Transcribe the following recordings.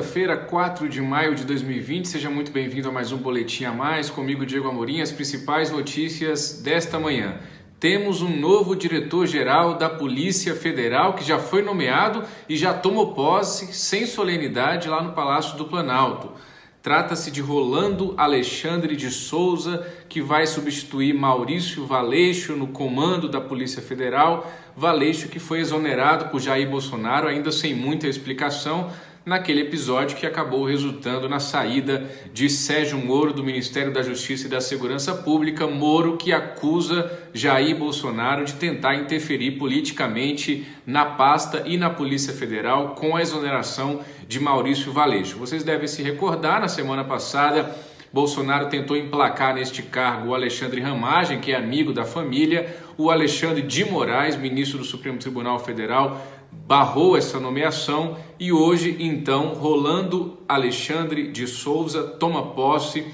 quinta-feira, 4 de maio de 2020. Seja muito bem-vindo a mais um Boletim a Mais. Comigo, Diego Amorim, as principais notícias desta manhã. Temos um novo diretor-geral da Polícia Federal que já foi nomeado e já tomou posse sem solenidade lá no Palácio do Planalto. Trata-se de Rolando Alexandre de Souza, que vai substituir Maurício Valeixo no comando da Polícia Federal. Valeixo que foi exonerado por Jair Bolsonaro, ainda sem muita explicação, naquele episódio que acabou resultando na saída de Sérgio Moro do Ministério da Justiça e da Segurança Pública. Moro que acusa Jair Bolsonaro de tentar interferir politicamente na pasta e na Polícia Federal com a exoneração de Maurício Valeixo. Vocês devem se recordar, na semana passada, Bolsonaro tentou emplacar neste cargo o Alexandre Ramagem, que é amigo da família. O Alexandre de Moraes, ministro do Supremo Tribunal Federal, barrou essa nomeação e hoje, então, Rolando Alexandre de Souza toma posse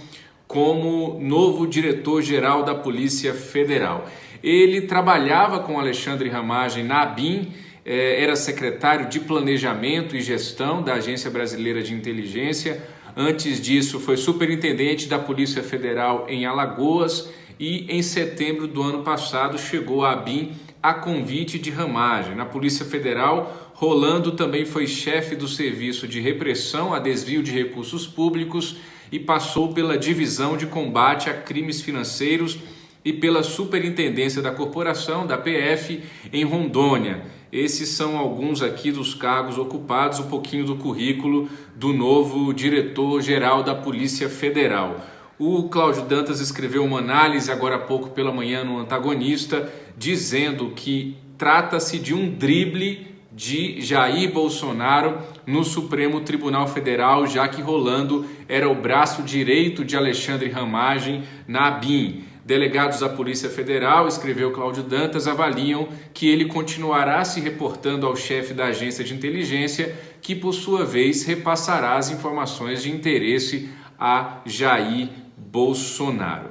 como novo diretor-geral da Polícia Federal. Ele trabalhava com Alexandre Ramagem na ABIN, era secretário de Planejamento e Gestão da Agência Brasileira de Inteligência. Antes disso, foi superintendente da Polícia Federal em Alagoas e, em setembro do ano passado, chegou à ABIN a convite de Ramagem. Na Polícia Federal, Rolando também foi chefe do Serviço de Repressão a Desvio de Recursos Públicos e passou pela Divisão de Combate a Crimes Financeiros e pela Superintendência da Corporação, da PF, em Rondônia. Esses são alguns aqui dos cargos ocupados, um pouquinho do currículo do novo diretor-geral da Polícia Federal. O Cláudio Dantas escreveu uma análise agora há pouco pela manhã no Antagonista, dizendo que trata-se de um drible de Jair Bolsonaro no Supremo Tribunal Federal, já que Rolando era o braço direito de Alexandre Ramagem na ABIN. Delegados da Polícia Federal, escreveu Cláudio Dantas, avaliam que ele continuará se reportando ao chefe da agência de inteligência, que por sua vez repassará as informações de interesse a Jair Bolsonaro.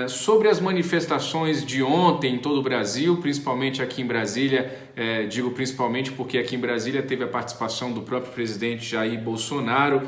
Sobre as manifestações de ontem em todo o Brasil, principalmente aqui em Brasília, digo principalmente porque aqui em Brasília teve a participação do próprio presidente Jair Bolsonaro,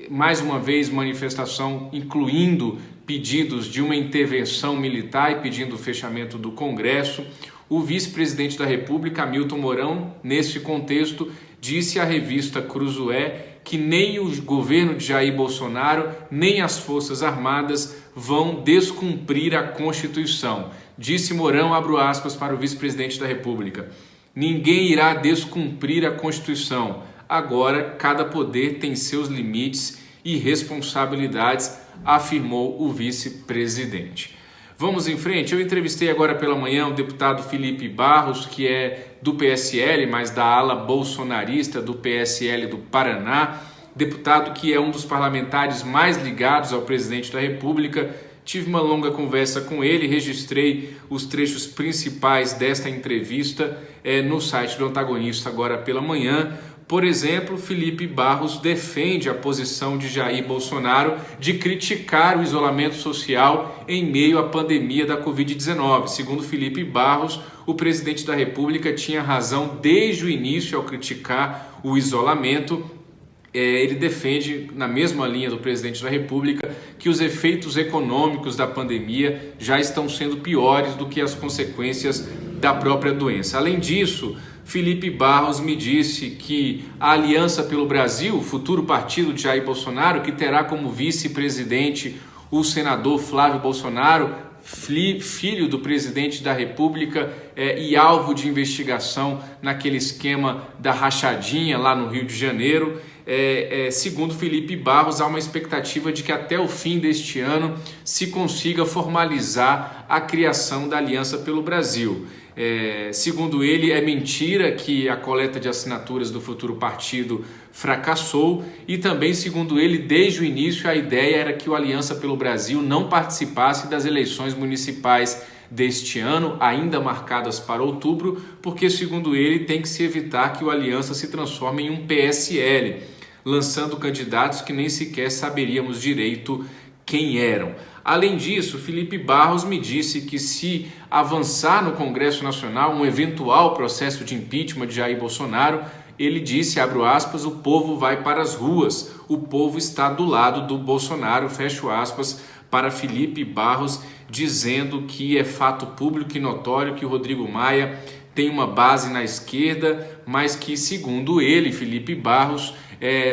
mais uma vez manifestação incluindo pedidos de uma intervenção militar e pedindo o fechamento do Congresso. O vice-presidente da República, Hamilton Mourão, nesse contexto, disse à revista Cruzoé que nem o governo de Jair Bolsonaro, nem as Forças Armadas vão descumprir a Constituição. Disse Mourão, abro aspas para o vice-presidente da República: ninguém irá descumprir a Constituição. Agora, cada poder tem seus limites e responsabilidades, afirmou o vice-presidente. Vamos em frente. Eu entrevistei agora pela manhã o deputado Felipe Barros, que é do PSL, mas da ala bolsonarista do PSL do Paraná, deputado que é um dos parlamentares mais ligados ao presidente da República. Tive uma longa conversa com ele, registrei os trechos principais desta entrevista no site do Antagonista agora pela manhã. Por exemplo, Felipe Barros defende a posição de Jair Bolsonaro de criticar o isolamento social em meio à pandemia da Covid-19. Segundo Felipe Barros, o presidente da República tinha razão desde o início ao criticar o isolamento. Ele defende, na mesma linha do presidente da República, que os efeitos econômicos da pandemia já estão sendo piores do que as consequências da própria doença. Além disso, Felipe Barros me disse que a Aliança pelo Brasil, o futuro partido de Jair Bolsonaro, que terá como vice-presidente o senador Flávio Bolsonaro, filho do presidente da República e alvo de investigação naquele esquema da rachadinha lá no Rio de Janeiro. Segundo Felipe Barros, há uma expectativa de que até o fim deste ano se consiga formalizar a criação da Aliança pelo Brasil. Segundo ele, é mentira que a coleta de assinaturas do futuro partido fracassou e também, segundo ele, desde o início a ideia era que o Aliança pelo Brasil não participasse das eleições municipais deste ano, ainda marcadas para outubro, porque, segundo ele, tem que se evitar que o Aliança se transforme em um PSL, lançando candidatos que nem sequer saberíamos direito quem eram. Além disso, Felipe Barros me disse que se avançar no Congresso Nacional um eventual processo de impeachment de Jair Bolsonaro, ele disse, abro aspas, o povo vai para as ruas, o povo está do lado do Bolsonaro, fecho aspas, para Felipe Barros, dizendo que é fato público e notório que o Rodrigo Maia tem uma base na esquerda, mas que, segundo ele, Felipe Barros,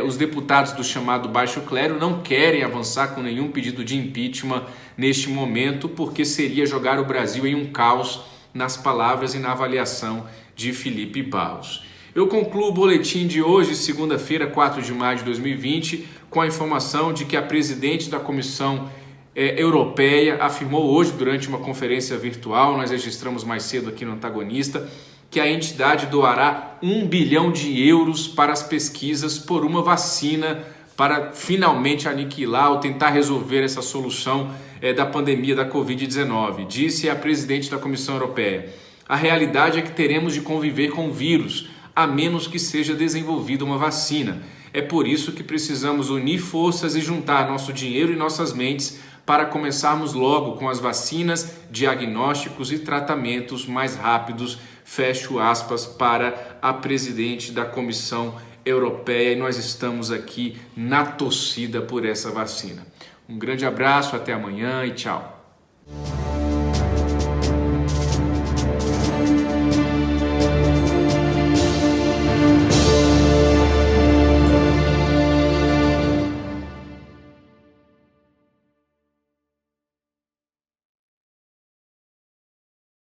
os deputados do chamado Baixo Clero não querem avançar com nenhum pedido de impeachment neste momento, porque seria jogar o Brasil em um caos, nas palavras e na avaliação de Felipe Barros. Eu concluo o boletim de hoje, segunda-feira, 4 de maio de 2020, com a informação de que a presidente da Comissão Europeia afirmou hoje, durante uma conferência virtual, nós registramos mais cedo aqui no Antagonista, que a entidade doará 1 bilhão de euros para as pesquisas por uma vacina para finalmente aniquilar ou tentar resolver essa solução da pandemia da Covid-19. Disse a presidente da Comissão Europeia: a realidade é que teremos de conviver com o vírus, a menos que seja desenvolvida uma vacina. É por isso que precisamos unir forças e juntar nosso dinheiro e nossas mentes para começarmos logo com as vacinas, diagnósticos e tratamentos mais rápidos, fecho aspas, para a presidente da Comissão Europeia, e nós estamos aqui na torcida por essa vacina. Um grande abraço, até amanhã e tchau.